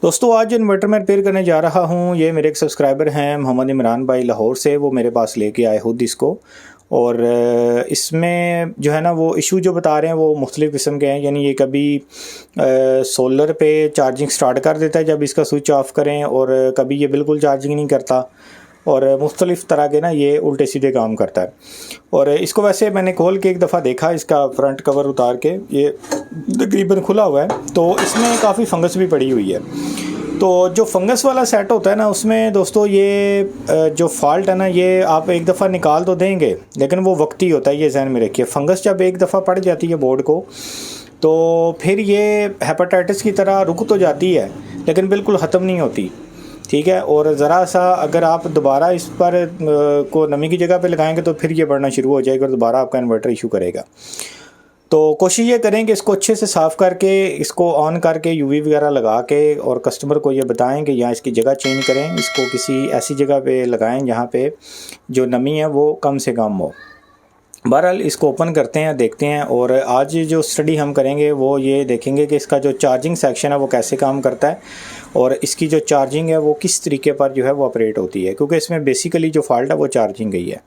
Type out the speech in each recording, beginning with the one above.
दोस्तों आज इन्वर्टर मैं रिपेयर करने जा रहा हूँ। ये मेरे एक सब्सक्राइबर हैं मोहम्मद इमरान भाई लाहौर से, वो मेरे पास लेके आए खुद इसको। और इसमें जो है ना वो इशू जो बता रहे हैं वो मुख्तलिफ़ किस्म के हैं। यानी ये कभी सोलर पे चार्जिंग स्टार्ट कर देता है जब इसका स्विच ऑफ करें, और कभी ये बिल्कुल चार्जिंग नहीं करता, और मुख्तलिफ़ तरह के ना ये उल्टे सीधे काम करता है। और इसको वैसे मैंने खोल के एक दफ़ा देखा, इसका फ्रंट कवर उतार के, ये तकरीबन खुला हुआ है, तो इसमें काफ़ी फंगस भी पड़ी हुई है। तो जो फंगस वाला सेट होता है ना, उसमें दोस्तों ये जो फॉल्ट है ना, ये आप एक दफ़ा निकाल तो देंगे लेकिन वो वक्ती होता है, ये ज़हन में रखिए। फंगस जब एक दफ़ा पड़ जाती है बोर्ड को, तो फिर ये हेपेटाइटिस की तरह रुक तो जाती है लेकिन बिल्कुल ख़त्म नहीं होती, ठीक है। और ज़रा सा अगर आप दोबारा इस पर को नमी की जगह पे लगाएंगे तो फिर ये बढ़ना शुरू हो जाएगा और दोबारा आपका इन्वर्टर इशू करेगा। तो कोशिश ये करें कि इसको अच्छे से साफ़ करके, इसको ऑन करके यूवी वगैरह लगा के, और कस्टमर को ये बताएं कि यहाँ इसकी जगह चेंज करें, इसको किसी ऐसी जगह पे लगाएं जहाँ पे जो नमी है वो कम से कम हो। बहरहाल इसको ओपन करते हैं, देखते हैं। और आज जो स्टडी हम करेंगे वो ये देखेंगे कि इसका जो चार्जिंग सेक्शन है वो कैसे काम करता है, और इसकी जो चार्जिंग है वो किस तरीके पर जो है वो ऑपरेट होती है, क्योंकि इसमें बेसिकली जो फॉल्ट है वो चार्जिंग गई है।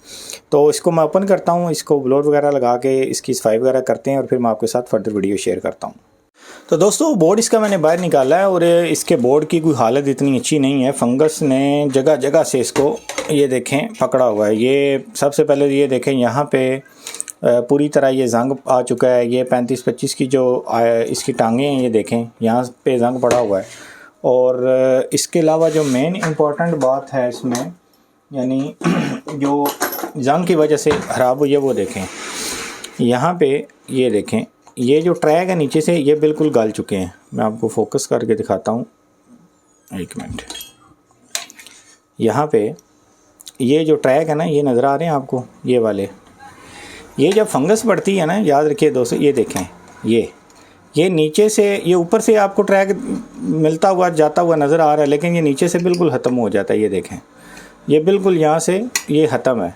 तो इसको मैं ओपन करता हूँ, इसको ब्लोअर वगैरह लगा के इसकी सफाई वगैरह करते हैं, और फिर मैं आपके साथ फर्दर वीडियो शेयर करता हूँ। तो दोस्तों बोर्ड इसका मैंने बाहर निकाला है, और इसके बोर्ड की कोई हालत इतनी अच्छी नहीं है। फंगस ने जगह जगह से इसको ये देखें पकड़ा हुआ है। ये सबसे पहले ये देखें, यहाँ पे पूरी तरह ये जंग आ चुका है। ये 35-25 की जो इसकी टांगें हैं, ये देखें यहाँ पे जंग पड़ा हुआ है। और इसके अलावा जो मेन इम्पॉर्टेंट बात है इसमें, यानी जो जंग की वजह से ख़राब हुई है, वो देखें यहाँ पे, ये देखें ये जो ट्रैक है नीचे से ये बिल्कुल गल चुके हैं। मैं आपको फोकस करके दिखाता हूँ, एक मिनट। यहाँ पे ये जो ट्रैक है ना, ये नज़र आ रहे हैं आपको, ये वाले, ये जब फंगस बढ़ती है ना, याद रखिए दोस्तों, ये देखें ये नीचे से, ये ऊपर से आपको ट्रैक मिलता हुआ जाता हुआ नज़र आ रहा है, लेकिन ये नीचे से बिल्कुल ख़त्म हो जाता है। ये देखें, ये बिल्कुल यहाँ से ये ख़त्म है।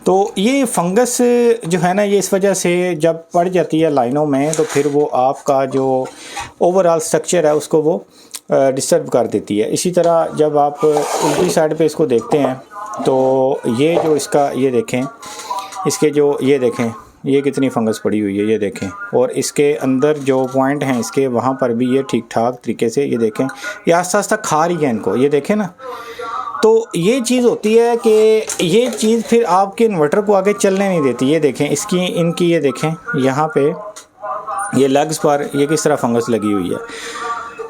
तो ये फंगस जो है ना, ये इस वजह से जब पड़ जाती है लाइनों में, तो फिर वो आपका जो ओवरऑल स्ट्रक्चर है उसको वो डिस्टर्ब कर देती है। इसी तरह जब आप उल्टी साइड पे इसको देखते हैं, तो ये जो इसका, ये देखें इसके जो, ये देखें ये कितनी फंगस पड़ी हुई है, ये देखें। और इसके अंदर जो पॉइंट हैं इसके, वहाँ पर भी ये ठीक ठाक तरीके से, ये देखें ये आस्ता आस्ता खा रही है इनको, ये देखें ना। तो ये चीज़ होती है कि ये चीज़ फिर आपके इन्वर्टर को आगे चलने नहीं देती। ये देखें इसकी, इनकी, ये देखें यहाँ पे ये लेग्स पर ये किस तरह फंगस लगी हुई है।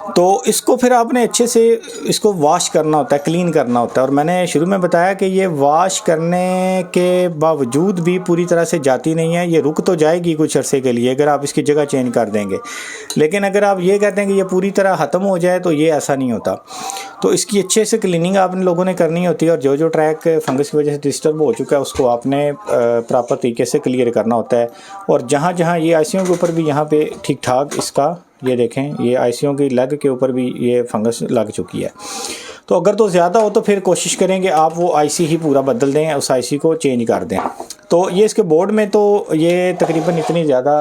तो इसको फिर आपने अच्छे से इसको वॉश करना होता है, क्लीन करना होता है। और मैंने शुरू में बताया कि ये वॉश करने के बावजूद भी पूरी तरह से जाती नहीं है। ये रुक तो जाएगी कुछ अरसे के लिए अगर आप इसकी जगह चेंज कर देंगे, लेकिन अगर आप ये कहते हैं कि ये पूरी तरह ख़त्म हो जाए, तो ये ऐसा नहीं होता। तो इसकी अच्छे से क्लीनिंग आपने लोगों ने करनी होती है, और जो जो ट्रैक फंगस की वजह से डिस्टर्ब हो चुका है उसको आपने प्रॉपर तरीके से क्लियर करना होता है। और जहाँ जहाँ ये आईसीयू के ऊपर भी यहाँ पे ठीक ठाक इसका, ये देखें ये आईसीयू की लेग के ऊपर भी ये फंगस लग चुकी है। तो अगर तो ज़्यादा हो तो फिर कोशिश करेंगे आप वो आईसी ही पूरा बदल दें, उस आईसी को चेंज कर दें। तो ये इसके बोर्ड में तो ये तकरीबन इतनी ज़्यादा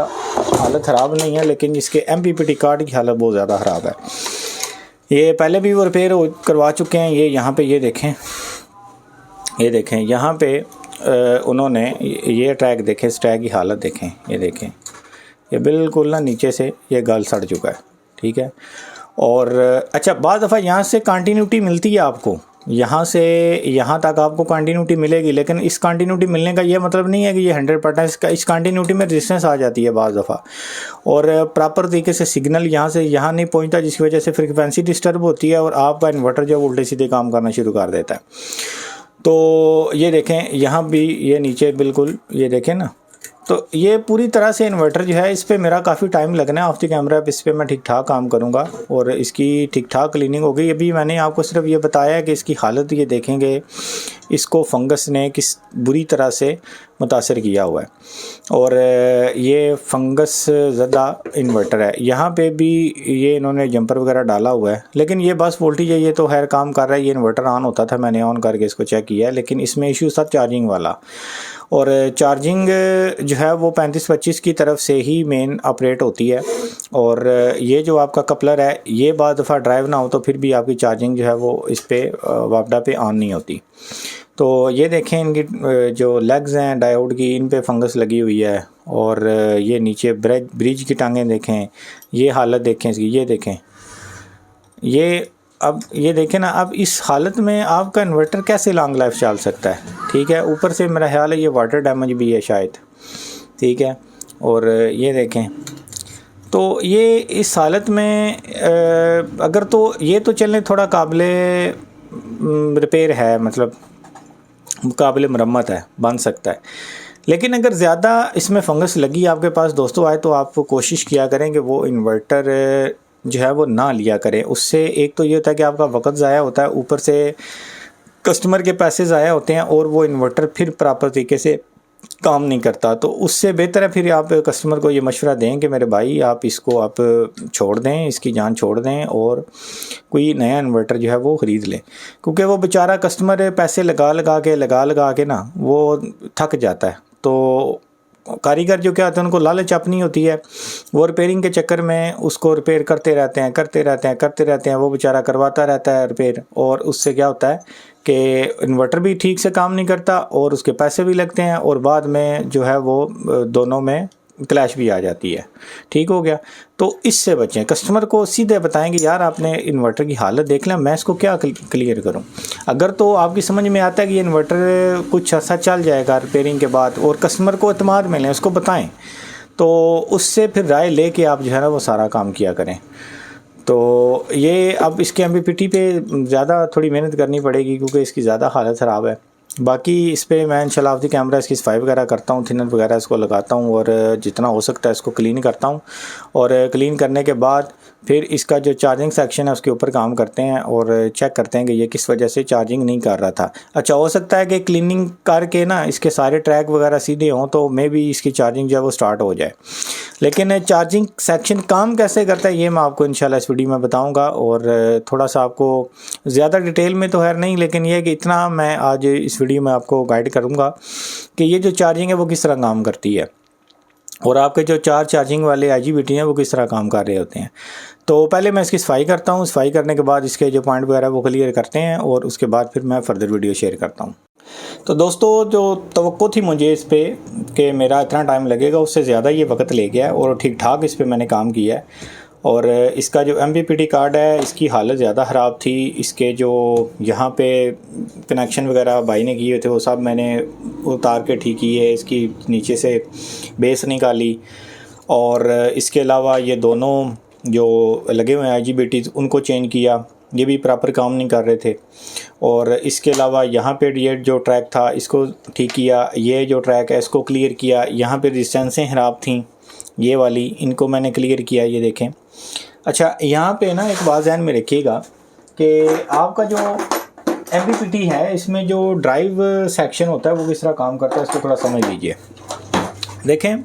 हालत ख़राब नहीं है, लेकिन इसके एमपीपीटी कार्ड की हालत बहुत ज़्यादा ख़राब है। ये पहले भी वो रिपेयर करवा चुके हैं। ये यहाँ पे ये देखें, ये देखें यहाँ पे उन्होंने ये ट्रैक देखें, इस ट्रैक की हालत देखें, ये देखें ये बिल्कुल ना नीचे से ये गल सड़ चुका है, ठीक है। और अच्छा, बाज़ दफ़ा यहाँ से कंटिन्यूटी मिलती है आपको, यहाँ से यहाँ तक आपको कंटिन्यूटी मिलेगी, लेकिन इस कंटिन्यूटी मिलने का ये मतलब नहीं है कि ये 100%। इस कंटिन्यूटी में रेजिस्टेंस आ जाती है बाज़ दफ़ा, और प्रॉपर तरीके से सिग्नल यहाँ से यहाँ नहीं पहुँचता, जिसकी वजह से फ्रीक्वेंसी डिस्टर्ब होती है और आपका इन्वर्टर जो उल्टे सीधे काम करना शुरू कर देता है। तो ये देखें यहाँ भी, ये नीचे बिल्कुल, ये देखें ना। तो ये पूरी तरह से इन्वर्टर जो है, इस पर मेरा काफ़ी टाइम लगना है ऑफ द कैमरा। इस पर मैं ठीक ठाक काम करूँगा और इसकी ठीक ठाक क्लीनिंग होगी। अभी मैंने आपको सिर्फ ये बताया कि इसकी हालत ये देखेंगे, इसको फंगस ने किस बुरी तरह से मुतासर किया हुआ है। और ये फंगस ज़दा इन्वर्टर है। यहाँ पे भी ये इन्होंने जंपर वगैरह डाला हुआ है, लेकिन ये बस वोल्टेज है, ये तो खैर काम कर रहा है। ये इन्वर्टर ऑन होता था, मैंने ऑन करके इसको चेक किया है, लेकिन इसमें इशू था चार्जिंग वाला। और चार्जिंग जो है वो 35-25 की तरफ से ही मेन ऑपरेट होती है। और ये जो आपका कपलर है, ये बाद दफ़ा ड्राइव ना हो तो फिर भी आपकी चार्जिंग जो है वो इस पर वापडा पे ऑन नहीं होती। तो ये देखें, इनकी जो लेग्स हैं डायोड की, इन पे फंगस लगी हुई है। और ये नीचे ब्रिज की टांगें देखें, ये हालत देखें इसकी, ये देखें, ये अब ये देखें ना। अब इस हालत में आपका इन्वर्टर कैसे लॉन्ग लाइफ चल सकता है? ठीक है, ऊपर से मेरा ख्याल है ये वाटर डैमेज भी है शायद। ठीक है, और ये देखें, तो ये इस हालत में अगर तो ये तो चलें थोड़ा काबिले रिपेयर है, मतलब काबिल मरम्मत है, बन सकता है। लेकिन अगर ज़्यादा इसमें फंगस लगी आपके पास दोस्तों आए, तो आप कोशिश किया करें कि वो इन्वर्टर जो है वो ना लिया करें। उससे एक तो ये होता है कि आपका वक्त ज़ाया होता है, ऊपर से कस्टमर के पैसे ज़ाया होते हैं, और वो इन्वर्टर फिर प्रॉपर तरीके से काम नहीं करता। तो उससे बेहतर है फिर आप कस्टमर को ये मशवरा दें कि मेरे भाई आप इसको आप छोड़ दें, इसकी जान छोड़ दें, और कोई नया इन्वर्टर जो है वो ख़रीद लें। क्योंकि वो बेचारा कस्टमर पैसे लगा लगा के ना वो थक जाता है। तो कारीगर जो क्या होते हैं, उनको लालच अपनी होती है, वो रिपेयरिंग के चक्कर में उसको रिपेयर करते रहते हैं। वो बेचारा करवाता रहता है रिपेयर, और उससे क्या होता है कि इन्वर्टर भी ठीक से काम नहीं करता, और उसके पैसे भी लगते हैं, और बाद में जो है वो दोनों में क्लैश भी आ जाती है। ठीक हो गया? तो इससे बचें। कस्टमर को सीधे बताएं कि यार आपने इन्वर्टर की हालत देख लें, मैं इसको क्या क्लियर करूं। अगर तो आपकी समझ में आता है कि ये इन्वर्टर कुछ अर्सा चल जाएगा रिपेयरिंग के बाद, और कस्टमर को एतमाद में लें, उसको बताएं, तो उससे फिर राय ले के आप जो है ना वो सारा काम किया करें। तो ये अब इसके MPPT पे ज़्यादा थोड़ी मेहनत करनी पड़ेगी, क्योंकि इसकी ज़्यादा हालत ख़राब है। बाकी इस पर मैं इंशाल्लाह ऑफ द कैमरा इसकी सफाई वगैरह करता हूँ, थिनर वगैरह इसको लगाता हूँ, और जितना हो सकता है इसको क्लीन करता हूँ। और क्लीन करने के बाद फिर इसका जो चार्जिंग सेक्शन है उसके ऊपर काम करते हैं, और चेक करते हैं कि ये किस वजह से चार्जिंग नहीं कर रहा था। अच्छा, हो सकता है कि क्लीनिंग करके ना इसके सारे ट्रैक वगैरह सीधे हों, तो मे भी इसकी चार्जिंग जो है वो स्टार्ट हो जाए। लेकिन चार्जिंग सेक्शन काम कैसे करता है ये मैं आपको इंशाल्लाह इस वीडियो में बताऊंगा। और थोड़ा सा आपको ज़्यादा डिटेल में तो खैर नहीं, लेकिन ये कि इतना मैं आज इस वीडियो में आपको गाइड करूंगा कि ये जो चार्जिंग है वो किस तरह काम करती है, और आपके जो 4 चार्जिंग वाले IGBT हैं वो किस तरह काम कर रहे होते हैं। तो पहले मैं इसकी सफाई करता हूँ, सफाई करने के बाद इसके जो पॉइंट वगैरह वो क्लियर करते हैं, और उसके बाद फिर मैं फर्दर वीडियो शेयर करता हूँ। तो दोस्तों, जो तवक्को थी मुझे इस पे कि मेरा इतना टाइम लगेगा, उससे ज़्यादा ये वक्त ले गया, और ठीक ठाक इस पे मैंने काम किया है। और इसका जो MPPT कार्ड है इसकी हालत ज़्यादा ख़राब थी। इसके जो यहाँ पे कनेक्शन वगैरह भाई ने किए थे वो सब मैंने उतार के ठीक किए, इसकी नीचे से बेस निकाली, और इसके अलावा ये दोनों जो लगे हुए हैं IGBT उनको चेंज किया, ये भी प्रॉपर काम नहीं कर रहे थे। और इसके अलावा यहाँ पे ये जो ट्रैक था इसको ठीक किया, ये जो ट्रैक है इसको क्लियर किया। यहाँ पे रेजिस्टेंसें ख़राब थी, ये वाली, इनको मैंने क्लियर किया, ये देखें। अच्छा, यहाँ पे ना एक बात ध्यान में रखिएगा कि आपका जो MPPT है इसमें जो ड्राइव सेक्शन होता है वो किस तरह काम करता है, इसको थोड़ा समझ लीजिए। देखें,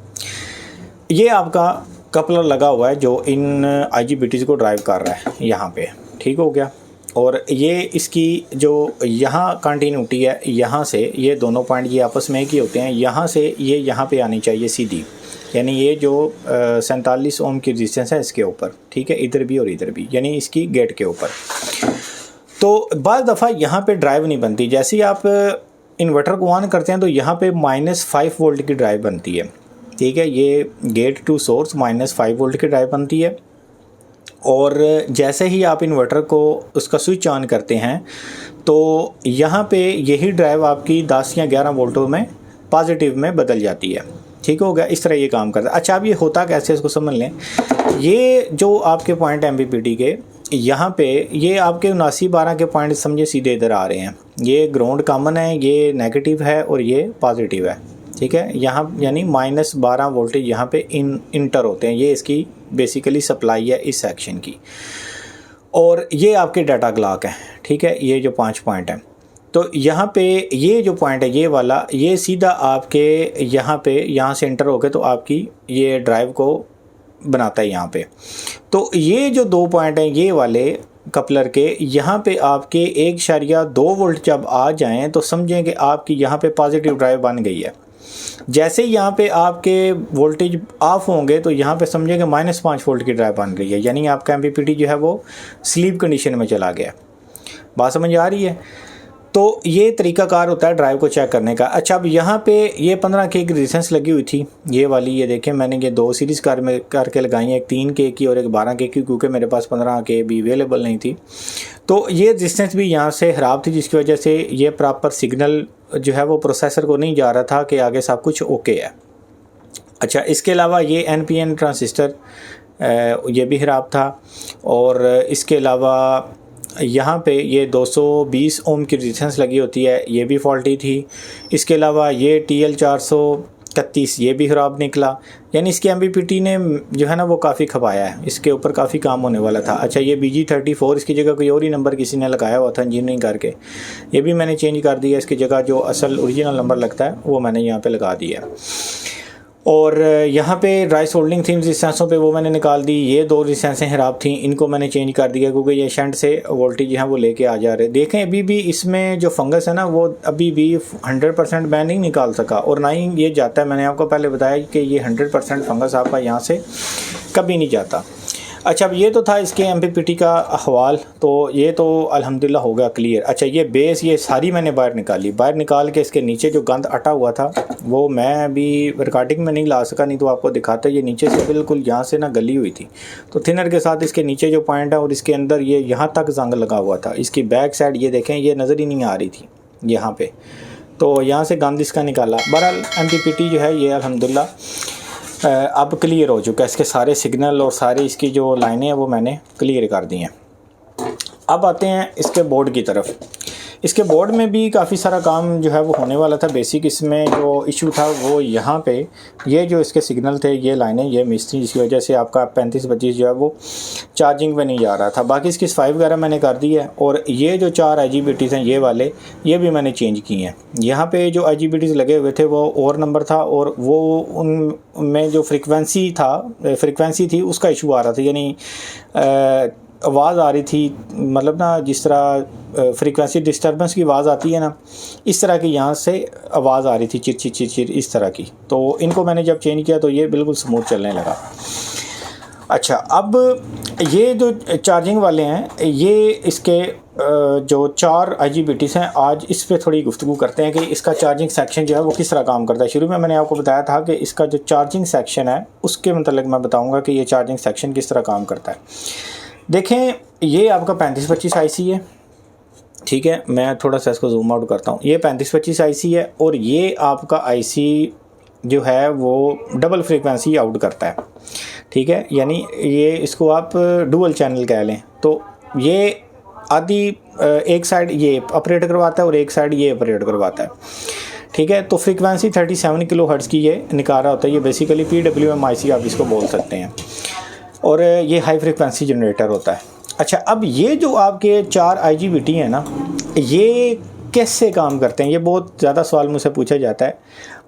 ये आपका कपलर लगा हुआ है जो इन IGBTs को ड्राइव कर रहा है यहाँ पे। ठीक हो गया? और ये इसकी जो यहाँ कंटिन्यूटी है, यहाँ से ये दोनों पॉइंट ये आपस में एक ही होते हैं, यहाँ से ये यहाँ पे आनी चाहिए सीधी, यानी ये जो 47 ओम की रेजिस्टेंस है इसके ऊपर। ठीक है, इधर भी और इधर भी, यानी इसकी गेट के ऊपर। तो बाज़ दफ़ा यहाँ पे ड्राइव नहीं बनती। जैसे ही आप इन्वर्टर को ऑन करते हैं तो यहाँ पे -5 वोल्ट की ड्राइव बनती है। ठीक है, ये गेट टू सोर्स -5 वोल्ट की ड्राइव बनती है। और जैसे ही आप इन्वर्टर को उसका स्विच ऑन करते हैं तो यहाँ पे यही ड्राइव आपकी 10 या 11 वोल्टों में पॉजिटिव में बदल जाती है। ठीक हो गया? इस तरह ये काम करता है। अच्छा, अब ये होता कैसे इसको समझ लें। ये जो आपके पॉइंट MPPT के यहाँ पे ये आपके 79-12 के पॉइंट समझे सीधे इधर आ रहे हैं। ये ग्राउंड कॉमन है, ये नेगेटिव है और ये पॉजिटिव है। ठीक है, यहाँ यानी -12 वोल्टेज यहाँ पे इंटर होते हैं। ये इसकी बेसिकली सप्लाई है इस सेक्शन की, और ये आपके डाटा क्लॉक है। ठीक है, ये जो 5 पॉइंट हैं। तो यहाँ पे ये जो पॉइंट है ये वाला, ये सीधा आपके यहाँ पे, यहाँ से एंटर होके तो आपकी ये ड्राइव को बनाता है यहाँ पे। तो ये जो 2 पॉइंट हैं ये वाले कपलर के, यहाँ पे आपके 1.2 वोल्ट जब आ जाएं तो समझें कि आपकी यहाँ पे पॉजिटिव ड्राइव बन गई है। जैसे ही यहाँ पे आपके वोल्टेज ऑफ होंगे तो यहाँ पे समझें कि -5 वोल्ट की ड्राइव बन रही है, यानी आपका MPPT जो है वो स्लीप कंडीशन में चला गया। बात समझ आ रही है? तो ये तरीकाकार होता है ड्राइव को चेक करने का। अच्छा, अब यहाँ पे ये 15K की रेजिस्टेंस लगी हुई थी, ये वाली, ये देखें मैंने ये 2 सीरीज़ करके लगाई हैं, एक 3K की और एक 12K की, क्योंकि मेरे पास 15K भी अवेलेबल नहीं थी। तो ये रेजिस्टेंस भी यहाँ से ख़राब थी, जिसकी वजह से ये प्रॉपर सिग्नल जो है वो प्रोसेसर को नहीं जा रहा था कि आगे सब कुछ ओके है। अच्छा, इसके अलावा ये NPN ट्रांजिस्टर ये भी ख़राब था, और इसके अलावा यहाँ पे ये 220 ओम की रेजिस्टेंस लगी होती है, ये भी फॉल्टी थी। इसके अलावा ये TL431 ये भी ख़राब निकला, यानी इसके MPPT ने जो है ना वो काफ़ी खपाया है, इसके ऊपर काफ़ी काम होने वाला था। अच्छा, ये BG34, इसकी जगह कोई और ही नंबर किसी ने लगाया हुआ था इंजीनियरिंग करके, ये भी मैंने चेंज कर दिया, इसकी जगह जो असल ओरिजिनल नंबर लगता है वो मैंने यहाँ पे लगा दिया। और यहाँ पे राइस होल्डिंग थी रेजिस्टेंसों पे, वो मैंने निकाल दी। ये 2 रेजिस्टेंसें ख़राब थी, इनको मैंने चेंज कर दिया, क्योंकि ये शंट से वोल्टेज हैं वो लेके आ जा रहे। देखें अभी भी इसमें जो फंगस है ना वो अभी भी 100% मैं नहीं निकाल सका, और ना ही ये जाता है। मैंने आपको पहले बताया कि ये 100% फंगस आपका यहाँ से कभी नहीं जाता। अच्छा, अब ये तो था इसके MPPT का अहवाल, तो ये तो अल्हम्दुलिल्लाह हो गया क्लियर। अच्छा, ये बेस ये सारी मैंने बाहर निकाली, बाहर निकाल के इसके नीचे जो गंद अटा हुआ था वो मैं अभी रिकॉर्डिंग में नहीं ला सका, नहीं तो आपको दिखाता। ये नीचे से बिल्कुल यहाँ से ना गली हुई थी, तो थिनर के साथ इसके नीचे जो पॉइंट है और इसके अंदर ये यहाँ तक जंग लगा हुआ था। इसकी बैक साइड ये देखें, ये नज़र ही नहीं आ रही थी यहाँ पर, तो यहाँ से गंद इसका निकाला। बहरहाल MPPT जो है ये अल्हम्दुलिल्लाह अब क्लियर हो चुका है, इसके सारे सिग्नल और सारी इसकी जो लाइनें हैं वो मैंने क्लियर कर दी हैं। अब आते हैं इसके बोर्ड की तरफ। इसके बोर्ड में भी काफ़ी सारा काम जो है वो होने वाला था। बेसिक इसमें जो इशू था वो यहाँ पे ये जो इसके सिग्नल थे, ये लाइनें ये मिस थी, जिसकी वजह से आपका 3525 जो है वो चार्जिंग में नहीं जा रहा था। बाकी इसकी 5 वगैरह मैंने कर दी है, और ये जो 4 IGBTs हैं ये वाले, ये भी मैंने चेंज किए हैं। यहाँ पे जो IGBTs लगे हुए थे वो और नंबर था, और वो उनमें जो फ्रिक्वेंसी थी उसका इशू आ रहा था, यानी आवाज़ आ रही थी, मतलब ना जिस तरह फ्रीक्वेंसी डिस्टर्बेंस की आवाज़ आती है ना, इस तरह की यहाँ से आवाज़ आ रही थी, चिर चिर चिर चिर इस तरह की। तो इनको मैंने जब चेंज किया तो ये बिल्कुल स्मूथ चलने लगा। अच्छा, अब ये जो चार्जिंग वाले हैं, ये इसके जो 4 IGBTs हैं, आज इस पर थोड़ी गुफ्तगू करते हैं कि इसका चार्जिंग सेक्शन जो है वो किस तरह काम करता है। शुरू में मैंने आपको बताया था कि इसका जो चार्जिंग सेक्शन है उसके मतलब मैं बताऊँगा कि ये चार्जिंग सेक्शन किस तरह काम करता है। देखें, ये आपका 3525 IC है, ठीक है। मैं थोड़ा सा इसको जूम आउट करता हूँ। ये 3525 IC है, और ये आपका IC जो है वो डबल फ्रीक्वेंसी आउट करता है, ठीक है। यानी ये इसको आप डुअल चैनल कह लें। तो ये आदि एक साइड ये ऑपरेट करवाता है और एक साइड ये ऑपरेट करवाता है, ठीक है। तो फ्रीक्वेंसी 37 kHz की ये निकाल रहा होता है। ये बेसिकली PWM IC आप इसको बोल सकते हैं, और ये हाई फ्रीक्वेंसी जनरेटर होता है। अच्छा, अब ये जो आपके 4 IGBT हैं ना, ये कैसे काम करते हैं, ये बहुत ज़्यादा सवाल मुझसे पूछा जाता है।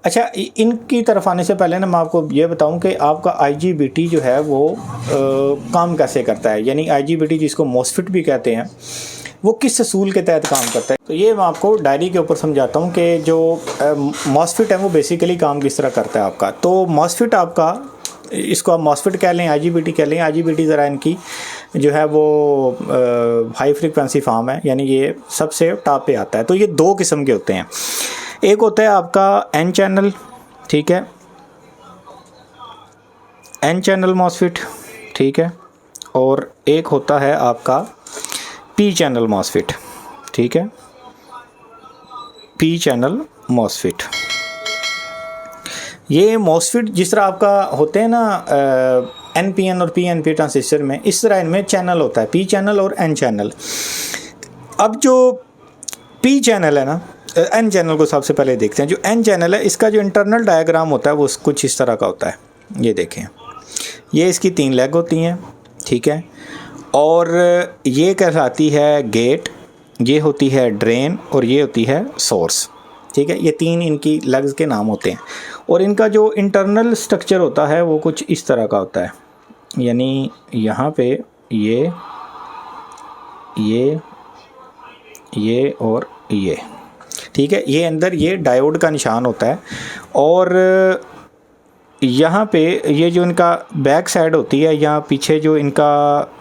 अच्छा, इनकी तरफ आने से पहले ना मैं आपको ये बताऊं कि आपका IGBT जो है वो काम कैसे करता है, यानी IGBT जिसको MOSFET भी कहते हैं, वो किस असूल के तहत काम करता है। तो ये मैं आपको डायरी के ऊपर समझाता हूँ कि जो MOSFET है वो बेसिकली काम किस तरह करता है आपका। तो MOSFET आपका, इसको आप MOSFET कह लें, IGBT कह लें। IGBT ज़रा इनकी जो है वो हाई फ्रीक्वेंसी फॉर्म है, यानी ये सबसे टॉप पे आता है। तो ये 2 किस्म के होते हैं। एक होता है आपका N चैनल, ठीक है, N चैनल MOSFET, ठीक है, और एक होता है आपका P चैनल MOSFET, ठीक है, P चैनल MOSFET। ये MOSFET जिस तरह आपका होते हैं ना NPN और PNP ट्रांजिस्टर में, इस तरह इनमें चैनल होता है, P चैनल और N चैनल। अब जो P चैनल है ना, N चैनल को सबसे पहले देखते हैं। जो N चैनल है, इसका जो इंटरनल डायग्राम होता है वो कुछ इस तरह का होता है। ये देखें, ये इसकी 3 लेग होती हैं, ठीक है, और ये कहलाती है गेट, ये होती है ड्रेन और ये होती है सोर्स। ठीक है, ये तीन इनकी लेग्स के नाम होते हैं। और इनका जो इंटरनल स्ट्रक्चर होता है वो कुछ इस तरह का होता है, यानी यहाँ पे ये और ये। ठीक है, ये अंदर ये डायोड का निशान होता है। और यहाँ पे ये जो इनका बैक साइड होती है, यहाँ पीछे जो इनका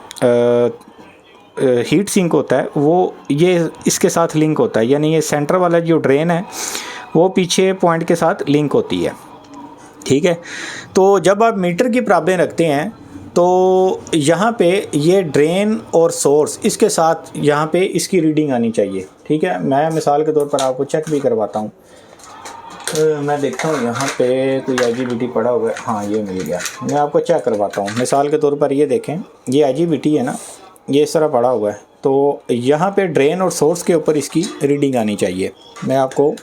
हीट सिंक होता है वो ये इसके साथ लिंक होता है, यानी ये सेंटर वाला जो ड्रेन है वो पीछे पॉइंट के साथ लिंक होती है। ठीक है, तो जब आप मीटर की प्राब्लम रखते हैं तो यहाँ पे ये ड्रेन और सोर्स इसके साथ यहाँ पे इसकी रीडिंग आनी चाहिए। ठीक है, मैं मिसाल के तौर पर आपको चेक भी करवाता हूँ। मैं देखता हूँ यहाँ पे कोई IGBT पड़ा हुआ है, हाँ ये मिल गया। मैं आपको चेक करवाता हूँ। मिसाल के तौर पर ये देखें, ये IGBT है ना, ये इस तरह पड़ा हुआ है। तो यहाँ पे ड्रेन और सोर्स के ऊपर इसकी रीडिंग आनी चाहिए। मैं आपको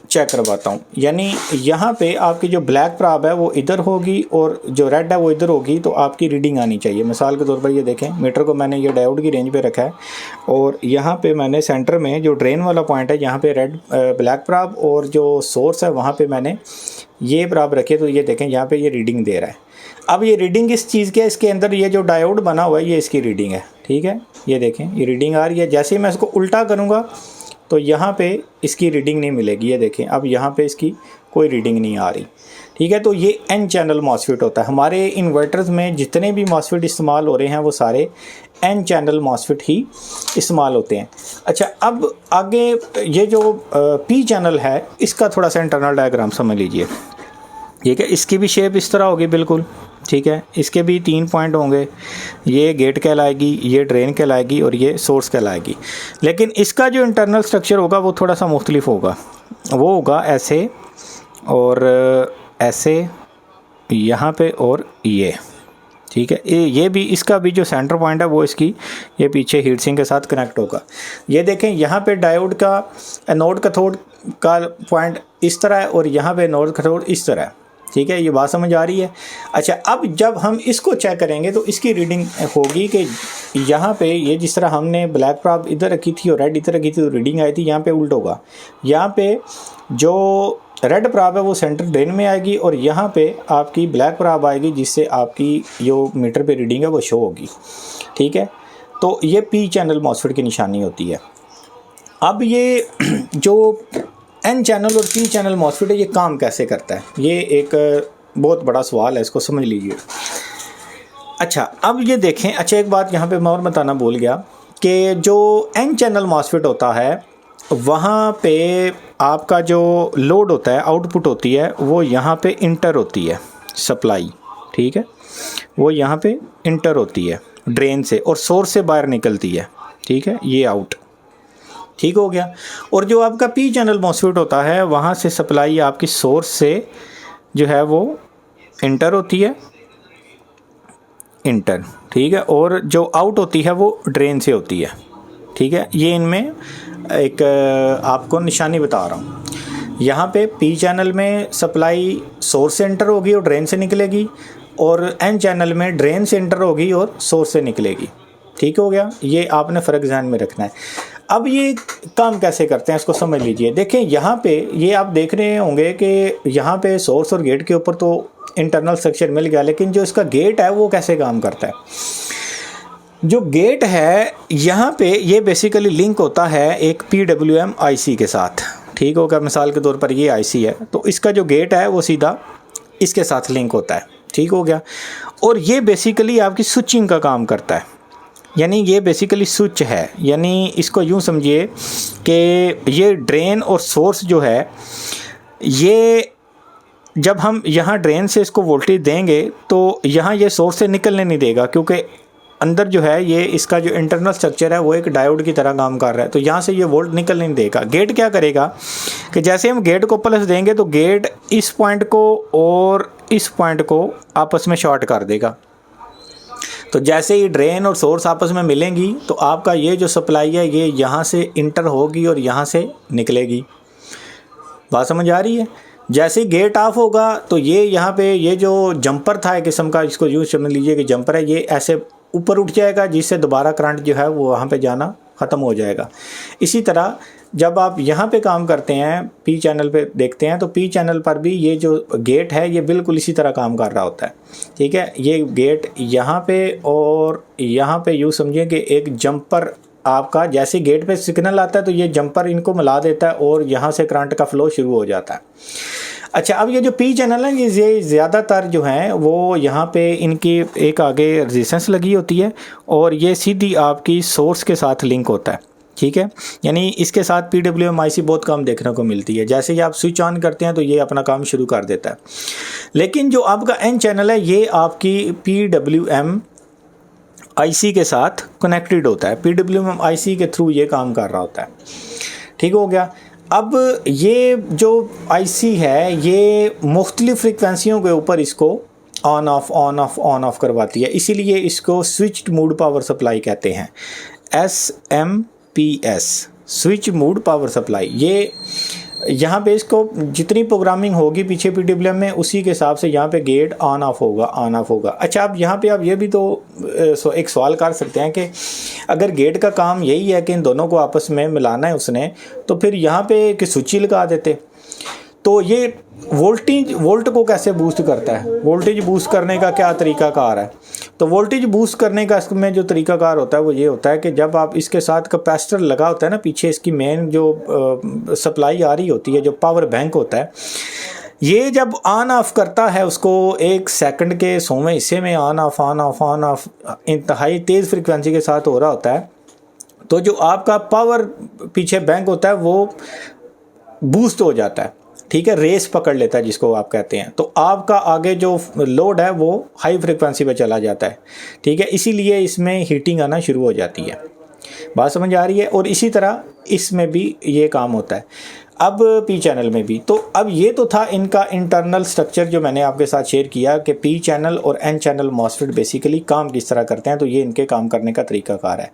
चेक करवाता हूँ। यानी यहाँ पे आपकी जो ब्लैक प्राब है वो इधर होगी और जो रेड है वो इधर होगी, तो आपकी रीडिंग आनी चाहिए। मिसाल के तौर पर ये देखें, मीटर को मैंने ये डायोड की रेंज पे रखा है और यहाँ पे मैंने सेंटर में जो ड्रेन वाला पॉइंट है यहाँ पे रेड ब्लैक प्राब और जो सोर्स है वहाँ पे मैंने ये प्राब रखे। तो ये देखें यहाँ पे ये रीडिंग दे रहा है। अब ये रीडिंग किस चीज़ की है, इसके अंदर ये जो डायोड बना हुआ है ये इसकी रीडिंग है। ठीक है, ये देखें ये रीडिंग आ रही है। जैसे ही मैं इसको उल्टा करूँगा तो यहाँ पे इसकी रीडिंग नहीं मिलेगी। ये देखें, अब यहाँ पे इसकी कोई रीडिंग नहीं आ रही। ठीक है, तो ये N चैनल मॉसफेट होता है। हमारे इन्वर्टर्स में जितने भी मॉसफेट इस्तेमाल हो रहे हैं वो सारे N चैनल मॉसफेट ही इस्तेमाल होते हैं। अच्छा, अब आगे ये जो P चैनल है इसका थोड़ा सा इंटरनल डायग्राम समझ लीजिए। ठीक है, इसकी भी शेप इस तरह होगी बिल्कुल। ठीक है, इसके भी 3 पॉइंट होंगे, ये गेट कहलाएगी, ये ड्रेन कहलाएगी और ये सोर्स कहलाएगी। लेकिन इसका जो इंटरनल स्ट्रक्चर होगा वो थोड़ा सा मुख्तलिफ होगा। वो होगा ऐसे और ऐसे यहाँ पे और ये। ठीक है, ये भी इसका भी जो सेंटर पॉइंट है वो इसकी ये पीछे हीट सिंक के साथ कनेक्ट होगा। ये देखें, यहाँ पे डायोड का एनोड कैथोड का पॉइंट इस तरह है और यहाँ पे एनोड कैथोड इस तरह है। ठीक है, ये बात समझ आ रही है। अच्छा, अब जब हम इसको चेक करेंगे तो इसकी रीडिंग होगी कि यहाँ पे ये जिस तरह हमने ब्लैक प्राब इधर रखी थी और रेड इधर रखी थी तो रीडिंग आई थी, यहाँ पे उल्टा होगा। यहाँ पे जो रेड प्राब है वो सेंटर ड्रेन में आएगी और यहाँ पे आपकी ब्लैक प्राब आएगी जिससे आपकी जो मीटर पे रीडिंग है वो शो होगी। ठीक है, तो ये P चैनल मॉसफेट की निशानी होती है। अब ये जो N चैनल और P चैनल मॉसफेट है ये काम कैसे करता है, ये एक बहुत बड़ा सवाल है, इसको समझ लीजिए। अच्छा, अब ये देखें। अच्छा, एक बात यहाँ पे मैं और बताना भूल गया कि जो N चैनल मॉसफेट होता है वहाँ पे आपका जो लोड होता है, आउटपुट होती है, वो यहाँ पे इंटर होती है सप्लाई। ठीक है, वो यहाँ पे इंटर होती है ड्रेन से और सोर्स से बाहर निकलती है। ठीक है, ये आउट। ठीक हो गया। और जो आपका P चैनल मॉसफेट होता है वहाँ से सप्लाई आपकी सोर्स से जो है वो इंटर होती है, इंटर। ठीक है, और जो आउट होती है वो ड्रेन से होती है। ठीक है, ये इनमें एक आपको निशानी बता रहा हूँ। यहाँ पे P चैनल में सप्लाई सोर्स से इंटर होगी और ड्रेन से निकलेगी, और N चैनल में ड्रेन से इंटर होगी और सोर्स से निकलेगी। ठीक हो गया, ये आपने फ़र्क ध्यान में रखना है। अब ये काम कैसे करते हैं इसको समझ लीजिए। देखें, यहाँ पे ये आप देख रहे होंगे कि यहाँ पे सोर्स और गेट के ऊपर तो इंटरनल स्ट्रक्चर मिल गया, लेकिन जो इसका गेट है वो कैसे काम करता है। जो गेट है यहाँ पे ये बेसिकली लिंक होता है एक PWM IC के साथ। ठीक होगा, मिसाल के तौर पर ये IC है तो इसका जो गेट है वो सीधा इसके साथ लिंक होता है। ठीक हो गया, और ये बेसिकली आपकी स्विचिंग का काम करता है, यानी ये बेसिकली स्विच है। यानी इसको यूँ समझिए कि ये ड्रेन और सोर्स जो है, ये जब हम यहाँ ड्रेन से इसको वोल्टेज देंगे तो यहाँ ये सोर्स से निकलने नहीं देगा, क्योंकि अंदर जो है ये इसका जो इंटरनल स्ट्रक्चर है वो एक डायोड की तरह काम कर रहा है, तो यहाँ से ये वोल्ट निकल नहीं देगा। गेट क्या करेगा कि जैसे हम गेट को प्लस देंगे तो गेट इस पॉइंट को और इस पॉइंट को आपस में शॉर्ट कर देगा। तो जैसे ही ड्रेन और सोर्स आपस में मिलेंगी तो आपका ये जो सप्लाई है ये यहाँ से इंटर होगी और यहाँ से निकलेगी। बात समझ आ रही है। जैसे ही गेट ऑफ होगा तो ये यहाँ पे ये जो जंपर था एक किस्म का, इसको यूँ समझ लीजिए कि जंपर है, ये ऐसे ऊपर उठ जाएगा जिससे दोबारा करंट जो है वो वहाँ पे जाना ख़त्म हो जाएगा। इसी तरह जब आप यहाँ पे काम करते हैं, पी चैनल पे देखते हैं, तो पी चैनल पर भी ये जो गेट है ये बिल्कुल इसी तरह काम कर रहा होता है। ठीक है, ये गेट यहाँ पे और यहाँ पे यूँ समझिए कि एक जंपर आपका, जैसे गेट पे सिग्नल आता है तो ये जंपर इनको मिला देता है और यहाँ से करंट का फ्लो शुरू हो जाता है। अच्छा, अब ये जो पी चैनल है ये ज़्यादातर जो हैं वो यहाँ पे इनकी एक आगे रेजिस्टेंस लगी होती है और ये सीधी आपकी सोर्स के साथ लिंक होता है। ठीक है, यानी इसके साथ PWM IC बहुत कम देखने को मिलती है। जैसे ही आप स्विच ऑन करते हैं तो ये अपना काम शुरू कर देता है। लेकिन जो आपका N चैनल है ये आपकी PWM IC के साथ कनेक्टेड होता है, PWM IC के थ्रू ये काम कर रहा होता है। ठीक हो गया। अब ये जो IC है ये मुख्तलिफ फ्रिक्वेंसियों के ऊपर इसको ऑन ऑफ करवाती है, इसीलिए इसको स्विच्ड मोड पावर सप्लाई कहते हैं, SMPS, switch mode power supply. ये यहाँ पे इसको जितनी प्रोग्रामिंग होगी पीछे PWM में उसी के हिसाब से यहाँ पे गेट ऑन ऑफ होगा। अच्छा, अब यहाँ पे आप ये भी तो एक सवाल कर सकते हैं कि अगर गेट का काम यही है कि इन दोनों को आपस में मिलाना है उसने, तो फिर यहाँ पे कि स्विच ही लगा देते। तो ये वोल्ट को कैसे बूस्ट करता है, वोल्टेज बूस्ट करने का क्या तरीकाकार है? तो वोल्टेज बूस्ट करने का इसमें जो तरीकाकार होता है वो ये होता है कि जब आप इसके साथ कैपेसिटर लगा होता है ना, पीछे इसकी मेन जो सप्लाई आ रही होती है, जो पावर बैंक होता है, ये जब ऑन ऑफ करता है उसको 1 सेकंड के 100वें हिस्से में ऑन ऑफ इंतहाई तेज़ फ्रिक्वेंसी के साथ हो रहा होता है। तो जो आपका पावर पीछे बैंक होता है वो बूस्ट हो जाता है। ठीक है, रेस पकड़ लेता है जिसको आप कहते हैं। तो आपका आगे जो लोड है वो हाई फ्रिक्वेंसी पे चला जाता है। ठीक है, इसीलिए इसमें हीटिंग आना शुरू हो जाती है। बात समझ आ रही है? और इसी तरह इसमें भी ये काम होता है। अब पी चैनल में भी, तो अब ये तो था इनका इंटरनल स्ट्रक्चर जो मैंने आपके साथ शेयर किया कि पी चैनल और एन चैनल मॉसफेट बेसिकली काम किस तरह करते हैं। तो ये इनके काम करने का तरीकाकार है।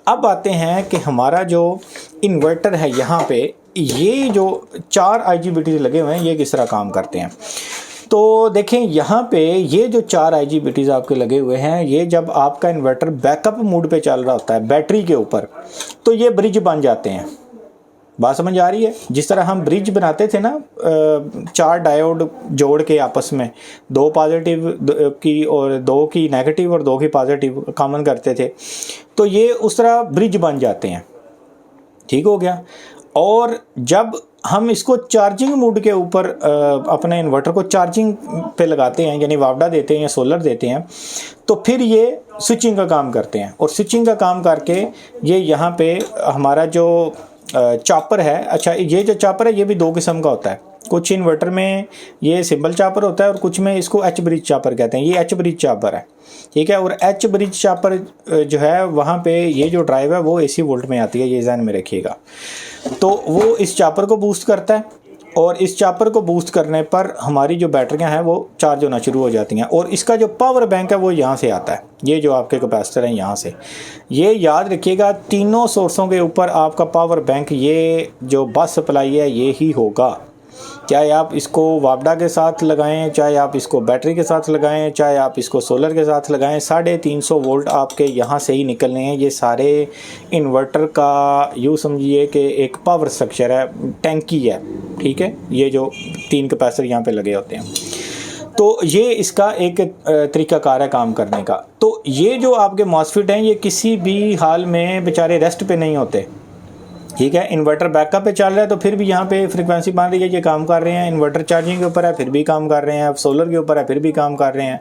अब आते हैं कि हमारा जो इन्वर्टर है, यहाँ पे ये जो 4 IGBTs लगे हुए हैं ये किस तरह काम करते हैं। तो देखें यहाँ पे ये जो 4 IGBTs आपके लगे हुए हैं, ये जब आपका इन्वर्टर बैकअप मोड पे चल रहा होता है बैटरी के ऊपर, तो ये ब्रिज बन जाते हैं। बात समझ आ रही है? जिस तरह हम ब्रिज बनाते थे ना 4 डायोड जोड़ के आपस में, 2 पॉजिटिव की और 2 की नेगेटिव और 2 की पॉजिटिव कॉमन करते थे, तो ये उस तरह ब्रिज बन जाते हैं। ठीक हो गया। और जब हम इसको चार्जिंग मोड के ऊपर अपने इन्वर्टर को चार्जिंग पे लगाते हैं, यानी वापडा देते हैं या सोलर देते हैं, तो फिर ये स्विचिंग का काम करते हैं। और स्विचिंग का काम करके ये यहाँ पे हमारा जो चॉपर है, अच्छा ये जो चॉपर है ये भी 2 किस्म का होता है। कुछ इन्वर्टर में ये सिंपल चॉपर होता है और कुछ में इसको एच ब्रिज चॉपर कहते हैं। ये एच ब्रिज चॉपर है। ठीक है, और एच ब्रिज चॉपर जो है वहाँ पे ये जो ड्राइव है वो AC वोल्ट में आती है, ये ध्यान में रखिएगा। तो वो इस चॉपर को बूस्ट करता है और इस चॉपर को बूस्ट करने पर हमारी जो बैटरियां हैं वो चार्ज होना शुरू हो जाती हैं। और इसका जो पावर बैंक है वो यहाँ से आता है, ये जो आपके कैपेसिटर हैं यहाँ से। ये याद रखिएगा, तीनों सोर्सों के ऊपर आपका पावर बैंक, ये जो बस सप्लाई है ये ही होगा। चाहे आप इसको वापडा के साथ लगाएं, चाहे आप इसको बैटरी के साथ लगाएं, चाहे आप इसको सोलर के साथ लगाएं, 350 वोल्ट आपके यहाँ से ही निकलने हैं। ये सारे इन्वर्टर का यूँ समझिए कि एक पावर स्ट्रक्चर है, टैंकी है। ठीक है, ये जो 3 कैपेसिटर यहाँ पे लगे होते हैं, तो ये इसका एक तरीकाकार है काम करने का। तो ये जो आपके मॉसफेट हैं ये किसी भी हाल में बेचारे रेस्ट पे नहीं होते। ठीक है, इन्वर्टर बैकअप पे चल रहा है तो फिर भी यहाँ पे फ्रिक्वेंसी बन रही है, ये काम कर रहे हैं। इन्वर्टर चार्जिंग के ऊपर है फिर भी काम कर रहे हैं, सोलर के ऊपर है फिर भी काम कर रहे हैं।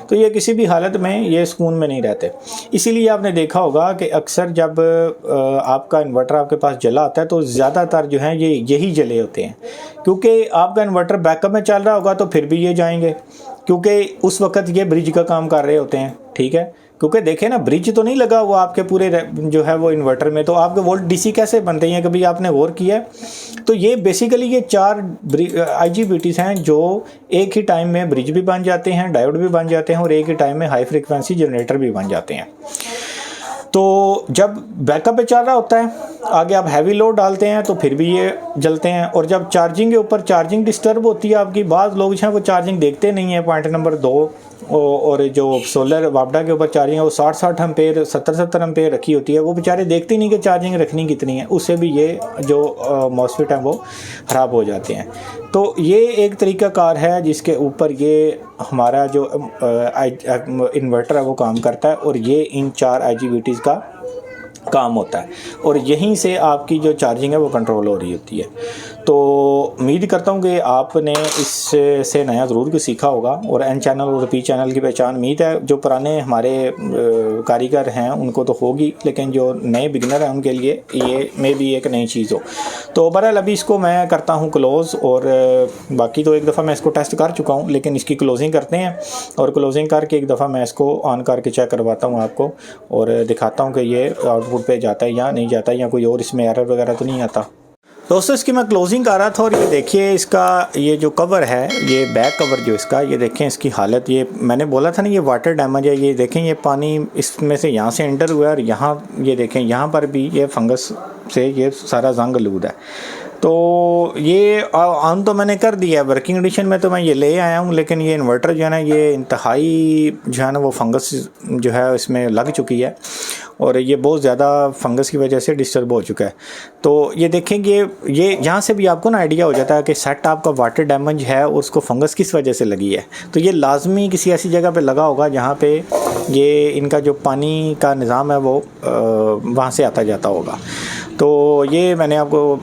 तो ये किसी भी हालत में ये सुकून में नहीं रहते। इसीलिए आपने देखा होगा कि अक्सर जब आपका इन्वर्टर आपके पास जला होता है तो ज़्यादातर जो है ये यही जले होते हैं, क्योंकि आपका इन्वर्टर बैकअप में चल रहा होगा तो फिर भी ये जाएंगे, क्योंकि उस वक्त ये ब्रिज का काम कर रहे होते हैं। ठीक है, क्योंकि देखें ना, ब्रिज तो नहीं लगा हुआ आपके पूरे जो है वो इन्वर्टर में, तो आपके वोल्ट DC कैसे बनते हैं, कभी आपने गौर किया? तो ये बेसिकली ये 4 IGBTs हैं जो एक ही टाइम में ब्रिज भी बन जाते हैं, डायोड भी बन जाते हैं और एक ही टाइम में हाई फ्रिक्वेंसी जनरेटर भी बन जाते हैं। तो जब बैकअप पे चल रहा होता है, आगे आप हैवी लोड डालते हैं तो फिर भी ये जलते हैं। और जब चार्जिंग के ऊपर चार्जिंग डिस्टर्ब होती है आपकी, बाज़ लोग हैं वो चार्जिंग देखते नहीं है। पॉइंट नंबर 2, और जो सोलर वापडा के ऊपर चार्जिंग है वो 60-60 एम्पेयर 70-70 एम्पेयर रखी होती है, वो बेचारे देखते नहीं कि चार्जिंग रखनी कितनी है, उससे भी ये जो मॉसफेट हैं वो ख़राब हो जाते हैं। तो ये एक तरीका कार है जिसके ऊपर ये हमारा जो इन्वर्टर है वो काम करता है, और ये इन 4 IGBTs का काम होता है, और यहीं से आपकी जो चार्जिंग है वो कंट्रोल हो रही होती है। तो उम्मीद करता हूँ कि आपने इससे नया ज़रूर कुछ सीखा होगा। और N चैनल और P चैनल की पहचान उम्मीद है जो पुराने हमारे कारीगर हैं उनको तो होगी, लेकिन जो नए बिगिनर हैं उनके लिए ये मे भी एक नई चीज़ हो। तो बहरहाल अभी इसको मैं करता हूँ क्लोज़, और बाकी तो एक दफ़ा मैं इसको टेस्ट कर चुका हूँ, लेकिन इसकी क्लोजिंग करते हैं, और क्लोजिंग करके एक दफ़ा मैं इसको ऑन करके चेक करवाता हूँ आपको, और दिखाता हूँ कि ये आउटपुट पे जाता है या नहीं जाता है, या कोई और इसमें एरर वगैरह तो नहीं आता। दोस्तों इसकी मैं क्लोजिंग कर रहा था, और ये देखिए इसका ये जो कवर है, ये बैक कवर जो इसका, ये देखें इसकी हालत, ये मैंने बोला था ना ये वाटर डैमेज है। ये देखें ये पानी इसमें से यहाँ से एंटर हुआ है, और यहाँ ये देखें यहाँ पर भी ये फंगस से ये सारा जंग आलूद है। तो ये ऑन तो मैंने कर दिया है, वर्किंग कंडीशन में तो मैं ये ले आया हूँ, लेकिन ये इन्वर्टर जो है ना ये इंतहाई जो है ना वो फंगस जो है इसमें लग चुकी है, और ये बहुत ज़्यादा फंगस की वजह से डिस्टर्ब हो चुका है। तो ये देखेंगे ये यहाँ से भी आपको ना आइडिया हो जाता है कि सेट आपका वाटर डैमेज है और उसको फंगस किस वजह से लगी है। तो ये लाजमी किसी ऐसी जगह पे लगा होगा जहाँ पे ये इनका जो पानी का निज़ाम है वो वहाँ से आता जाता होगा। तो ये मैंने आपको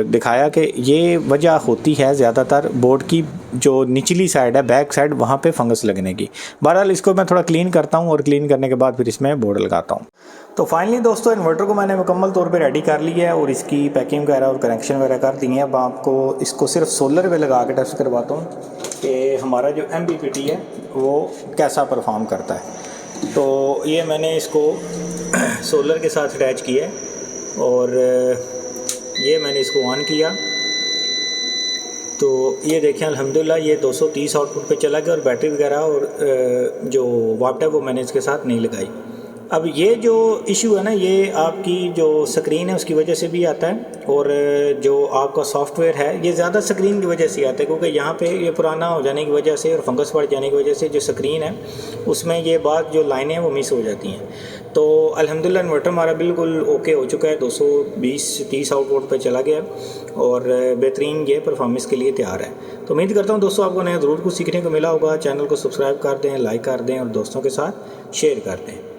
दिखाया कि ये वजह होती है ज़्यादातर बोर्ड की जो निचली साइड है, बैक साइड, वहाँ पे फंगस लगने की। बहरहाल इसको मैं थोड़ा क्लीन करता हूँ, और क्लीन करने के बाद फिर इसमें बोर्ड लगाता हूँ। तो फाइनली दोस्तों इन्वर्टर को मैंने मुकम्मल तौर पे रेडी कर लिया है, और इसकी पैकिंग वगैरह और कनेक्शन वगैरह कर दी है। अब आपको इसको सिर्फ सोलर पे लगा के टेस्ट करवाता हूँ कि हमारा जो MPPT है वो कैसा परफॉर्म करता है। तो ये मैंने इसको सोलर के साथ अटैच किया है, और ये मैंने इसको ऑन किया तो ये देखें अल्हम्दुलिल्लाह ये 230 आउटपुट पे चला गया, और बैटरी वगैरह और जो वाट है वो मैंने इसके साथ नहीं लगाई। अब ये जो इशू है ना ये आपकी जो स्क्रीन है उसकी वजह से भी आता है, और जो आपका सॉफ्टवेयर है ये ज़्यादा स्क्रीन की वजह से आता है, क्योंकि यहाँ पे ये पुराना हो जाने की वजह से और फंगस बढ़ जाने की वजह से जो स्क्रीन है उसमें ये बात जो लाइनें वो मिस हो जाती हैं। तो अल्हम्दुलिल्लाह इन्वर्टर हमारा बिल्कुल ओके हो चुका है, 220-30 आउटपुट पर चला गया, और बेहतरीन ये परफॉर्मेंस के लिए तैयार है। तो उम्मीद करता हूँ दोस्तों आपको नया ज़रूर कुछ सीखने को मिला होगा। चैनल को सब्सक्राइब कर दें, लाइक कर दें, और दोस्तों के साथ शेयर कर दें।